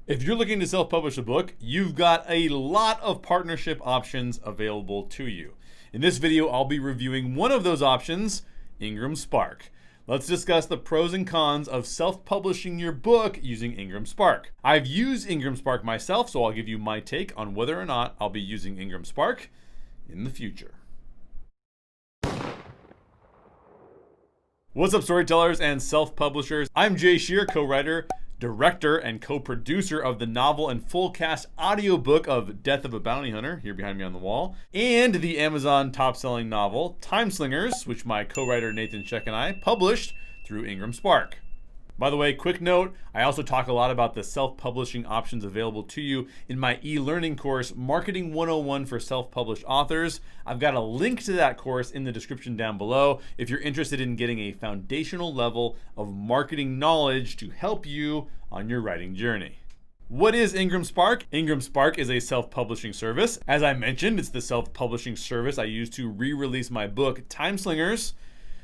If you're looking to self-publish a book, you've got a lot of partnership options available to you. In this video, I'll be reviewing one of those options, Ingramspark. Let's discuss the pros and cons of self-publishing your book using Ingramspark. I've used Ingramspark myself, so I'll give you my take on whether or not I'll be using Ingramspark in the future. What's up, storytellers and self-publishers? I'm Sherer, co-writer, director, and co-producer of the novel and full cast audiobook of Death of a Bounty Hunter, here behind me on the wall, and the Amazon top-selling novel Timeslingers, which my co-writer Nathan Sheck and I published through Ingramspark. By the way, quick note, I also talk a lot about the self-publishing options available to you in my e-learning course, Marketing 101 for Self-Published Authors. I've got a link to that course in the description down below if you're interested in getting a foundational level of marketing knowledge to help you on your writing journey. What is Ingramspark? Ingramspark is a self-publishing service. As I mentioned, it's the self-publishing service I use to re-release my book, Timeslingers.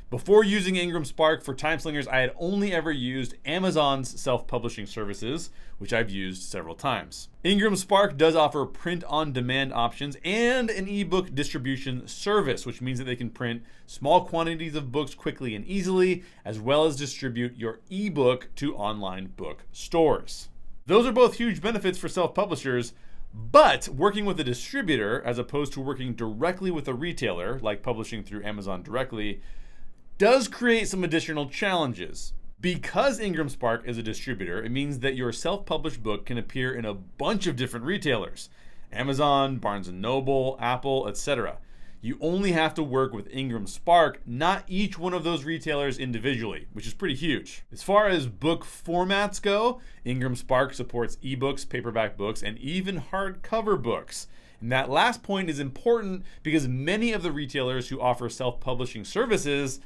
Before using Ingramspark for Timeslingers, I had only ever used Amazon's self-publishing services, which I've used several times. Ingramspark does offer print-on-demand options and an ebook distribution service, which means that they can print small quantities of books quickly and easily, as well as distribute your ebook to online book stores. Those are both huge benefits for self-publishers, but working with a distributor, as opposed to working directly with a retailer, like publishing through Amazon directly, does create some additional challenges. Because Ingramspark is a distributor, it means that your self-published book can appear in a bunch of different retailers: Amazon, Barnes & Noble, Apple, etc. You only have to work with Ingramspark, not each one of those retailers individually, which is pretty huge. As far as book formats go, Ingramspark supports ebooks, paperback books, and even hardcover books. And that last point is important because many of the retailers who offer self-publishing services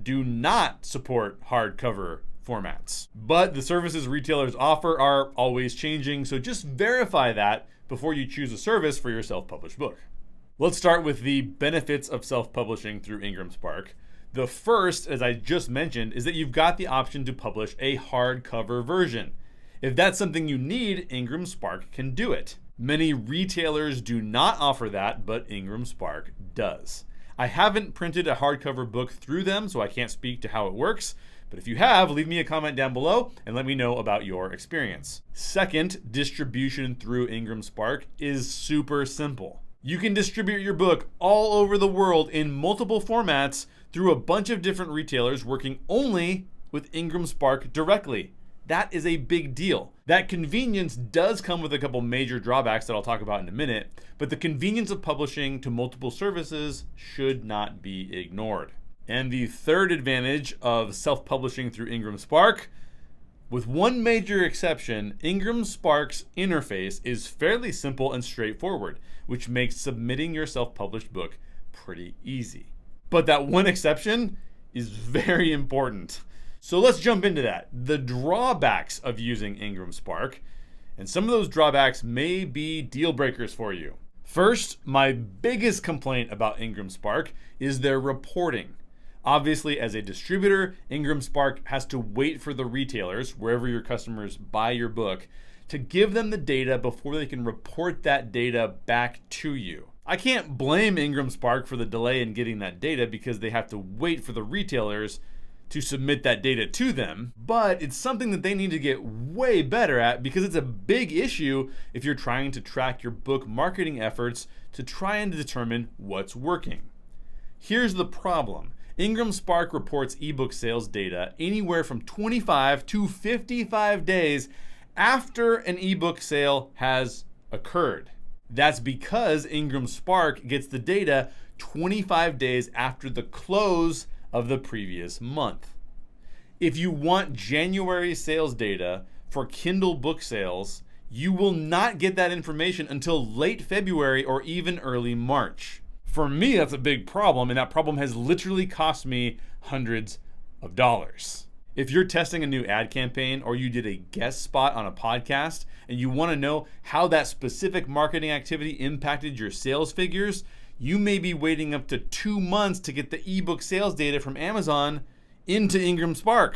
do not support hardcover formats. But the services retailers offer are always changing, so just verify that before you choose a service for your self-published book. Let's start with the benefits of self-publishing through Ingramspark. The first, as I just mentioned, is that you've got the option to publish a hardcover version. If that's something you need, Ingramspark can do it. Many retailers do not offer that, but Ingramspark does. I haven't printed a hardcover book through them, so I can't speak to how it works. But if you have, leave me a comment down below and let me know about your experience. Second, distribution through Ingramspark is super simple. You can distribute your book all over the world in multiple formats through a bunch of different retailers working only with Ingramspark directly. That is a big deal. That convenience does come with a couple major drawbacks that I'll talk about in a minute, but the convenience of publishing to multiple services should not be ignored. And the third advantage of self-publishing through Ingramspark, with one major exception, Ingramspark's interface is fairly simple and straightforward, which makes submitting your self-published book pretty easy. But that one exception is very important. So let's jump into that. The drawbacks of using Ingramspark, and some of those drawbacks may be deal breakers for you. First, my biggest complaint about Ingramspark is their reporting. Obviously, as a distributor, Ingramspark has to wait for the retailers, wherever your customers buy your book, to give them the data before they can report that data back to you. I can't blame Ingramspark for the delay in getting that data because they have to wait for the retailers to submit that data to them, but it's something that they need to get way better at because it's a big issue if you're trying to track your book marketing efforts to try and determine what's working. Here's the problem. Ingramspark reports ebook sales data anywhere from 25 to 55 days after an ebook sale has occurred. That's because Ingramspark gets the data 25 days after the close of the previous month. If you want January sales data for Kindle book sales, you will not get that information until late February or even early March. For me, that's a big problem, and that problem has literally cost me hundreds of dollars. If you're testing a new ad campaign or you did a guest spot on a podcast and you want to know how that specific marketing activity impacted your sales figures, you may be waiting up to 2 months to get the ebook sales data from Amazon into Ingramspark.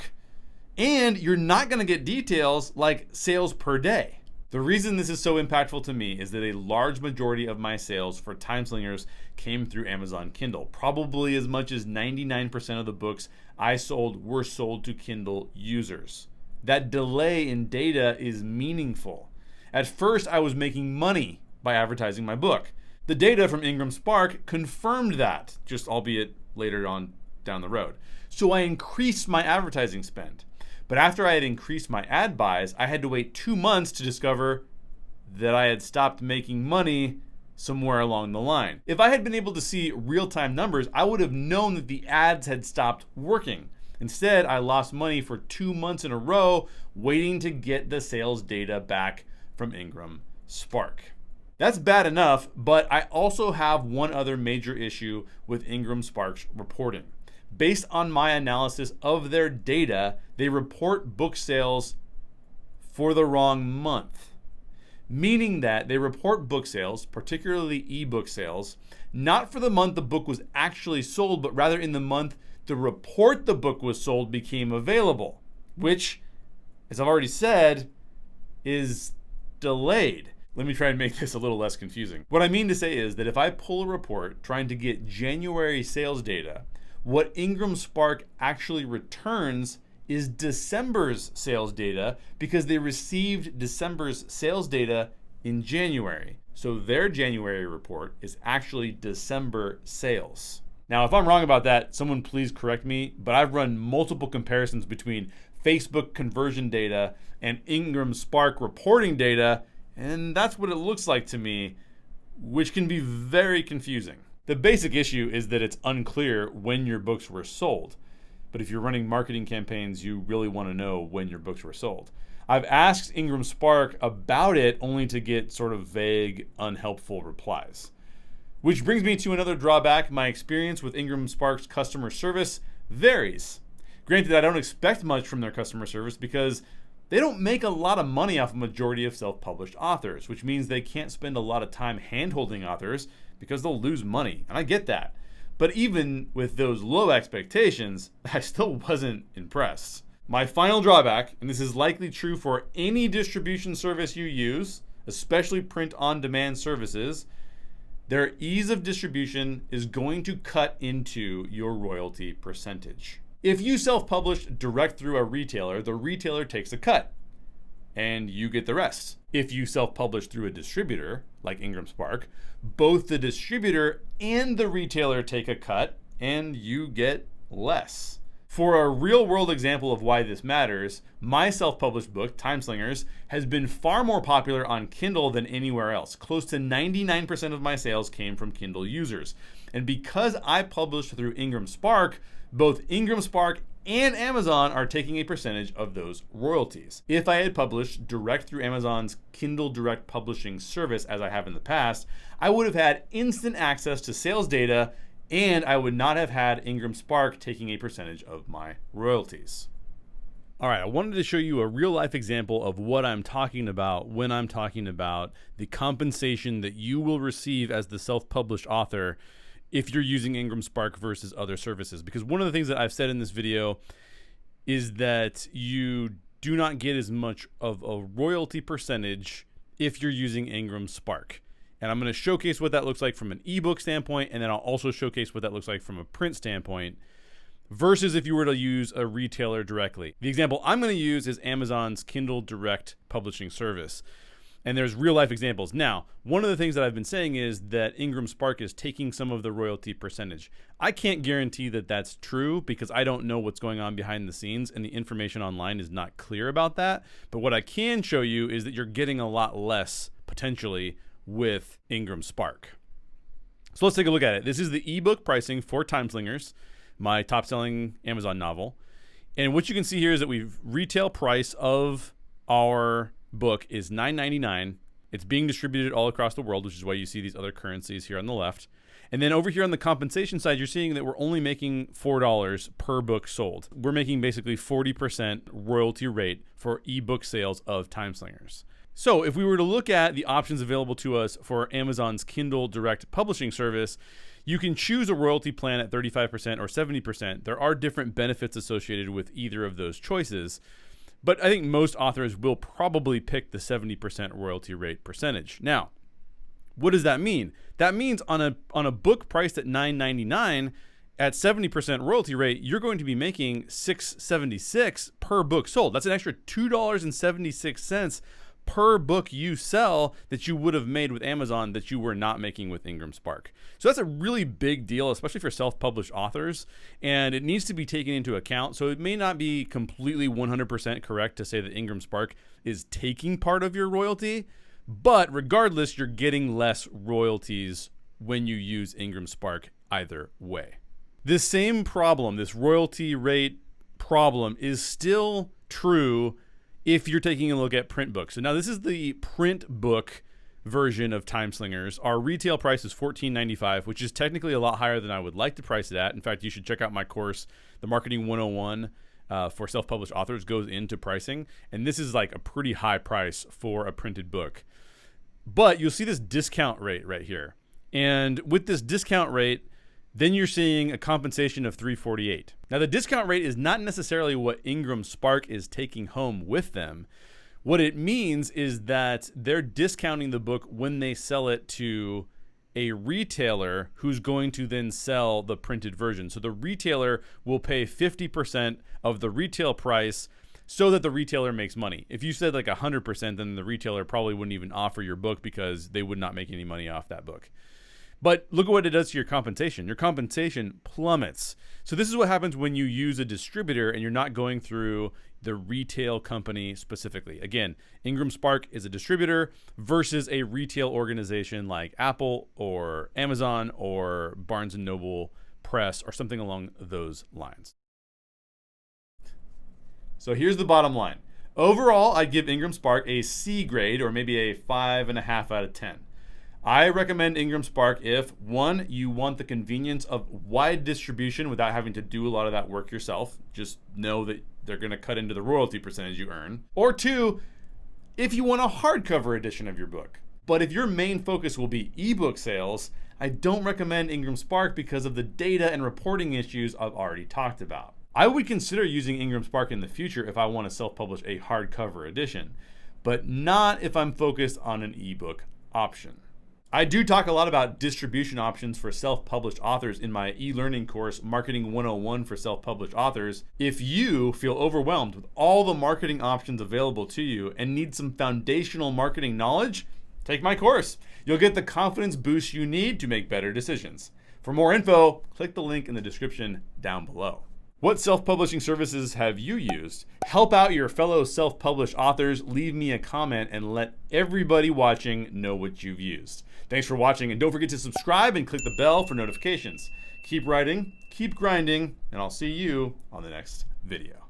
And you're not going to get details like sales per day. The reason this is so impactful to me is that a large majority of my sales for Timeslingers came through Amazon Kindle. Probably as much as 99% of the books I sold were sold to Kindle users. That delay in data is meaningful. At first, I was making money by advertising my book. The data from Ingramspark confirmed that, just albeit later on down the road. So I increased my advertising spend. But after I had increased my ad buys, I had to wait 2 months to discover that I had stopped making money somewhere along the line. If I had been able to see real-time numbers, I would have known that the ads had stopped working. Instead, I lost money for 2 months in a row waiting to get the sales data back from Ingramspark. That's bad enough, but I also have one other major issue with Ingramspark's reporting. Based on my analysis of their data, they report book sales for the wrong month. Meaning that they report book sales, particularly ebook sales, not for the month the book was actually sold, but rather in the month the report the book was sold became available, which, as I've already said, is delayed. Let me try and make this a little less confusing. What I mean to say is that if I pull a report trying to get January sales data, what Ingramspark actually returns is December's sales data because they received December's sales data in January. So their January report is actually December sales. Now, if I'm wrong about that, someone please correct me, but I've run multiple comparisons between Facebook conversion data and Ingramspark reporting data, and that's what it looks like to me, which can be very confusing. The basic issue is that it's unclear when your books were sold. But if you're running marketing campaigns, you really want to know when your books were sold. I've asked Ingramspark about it only to get sort of vague, unhelpful replies. Which brings me to another drawback. My experience with Ingramspark's customer service varies. Granted, I don't expect much from their customer service because they don't make a lot of money off a majority of self-published authors, which means they can't spend a lot of time hand-holding authors because they'll lose money, and I get that. But even with those low expectations, I still wasn't impressed. My final drawback, and this is likely true for any distribution service you use, especially print-on-demand services, their ease of distribution is going to cut into your royalty percentage. If you self-publish direct through a retailer, the retailer takes a cut, and you get the rest. If you self-publish through a distributor, like Ingramspark, both the distributor and the retailer take a cut, and you get less. For a real-world example of why this matters, my self-published book, Timeslingers, has been far more popular on Kindle than anywhere else. Close to 99% of my sales came from Kindle users. And because I published through Ingramspark, both Ingramspark and Amazon are taking a percentage of those royalties. If I had published direct through Amazon's Kindle Direct Publishing service, as I have in the past, I would have had instant access to sales data, and I would not have had Ingramspark taking a percentage of my royalties. All right, I wanted to show you a real life example of what I'm talking about when I'm talking about the compensation that you will receive as the self-published author if you're using Ingramspark versus other services. Because one of the things that I've said in this video is that you do not get as much of a royalty percentage if you're using Ingramspark. And I'm going to showcase what that looks like from an ebook standpoint, and then I'll also showcase what that looks like from a print standpoint versus if you were to use a retailer directly. The example I'm going to use is Amazon's Kindle Direct Publishing service. And there's real life examples. Now, one of the things that I've been saying is that Ingramspark is taking some of the royalty percentage. I can't guarantee that that's true because I don't know what's going on behind the scenes and the information online is not clear about that. But what I can show you is that you're getting a lot less potentially with Ingramspark. So let's take a look at it. This is the ebook pricing for Timeslingers, my top selling Amazon novel. And what you can see here is that we've retail price of our book is $9.99. It's being distributed all across the world, which is why you see these other currencies here on the left. And then over here on the compensation side, you're seeing that we're only making $4 per book sold. We're making basically 40% royalty rate for ebook sales of Timeslingers. So if we were to look at the options available to us for Amazon's Kindle Direct Publishing service, you can choose a royalty plan at 35% or 70%. There are different benefits associated with either of those choices. But I think most authors will probably pick the 70% royalty rate percentage. Now, what does that mean? That means on a book priced at $9.99 at 70% royalty rate, you're going to be making $6.76 per book sold. That's an extra $2.76 per book you sell that you would have made with Amazon that you were not making with Ingramspark. So that's a really big deal, especially for self-published authors, and it needs to be taken into account. So it may not be completely 100% correct to say that Ingramspark is taking part of your royalty, but regardless, you're getting less royalties when you use Ingramspark either way. This same problem, this royalty rate problem, is still true if you're taking a look at print books. So now this is the print book version of Timeslingers. Our retail price is $14.95, which is technically a lot higher than I would like to price it at. In fact, you should check out my course, the Marketing 101 for self-published authors goes into pricing. And this is like a pretty high price for a printed book. But you'll see this discount rate right here. And with this discount rate, then you're seeing a compensation of $348. Now, the discount rate is not necessarily what Ingramspark is taking home with them. What it means is that they're discounting the book when they sell it to a retailer who's going to then sell the printed version. So the retailer will pay 50% of the retail price so that the retailer makes money. If you said like 100%, then the retailer probably wouldn't even offer your book because they would not make any money off that book. But look at what it does to your compensation. Your compensation plummets. So this is what happens when you use a distributor and you're not going through the retail company specifically. Again, Ingramspark is a distributor versus a retail organization like Apple or Amazon or Barnes & Noble Press or something along those lines. So here's the bottom line. Overall, I'd give Ingramspark a C grade or maybe a 5.5 out of 10. I recommend Ingramspark if, one, you want the convenience of wide distribution without having to do a lot of that work yourself. Just know that they're going to cut into the royalty percentage you earn. Or two, if you want a hardcover edition of your book. But if your main focus will be ebook sales, I don't recommend Ingramspark because of the data and reporting issues I've already talked about. I would consider using Ingramspark in the future if I want to self-publish a hardcover edition, but not if I'm focused on an ebook option. I do talk a lot about distribution options for self-published authors in my e-learning course, Marketing 101 for Self-Published Authors. If you feel overwhelmed with all the marketing options available to you and need some foundational marketing knowledge, take my course. You'll get the confidence boost you need to make better decisions. For more info, click the link in the description down below. What self-publishing services have you used? Help out your fellow self-published authors. Leave me a comment and let everybody watching know what you've used. Thanks for watching, and don't forget to subscribe and click the bell for notifications. Keep writing, keep grinding, and I'll see you on the next video.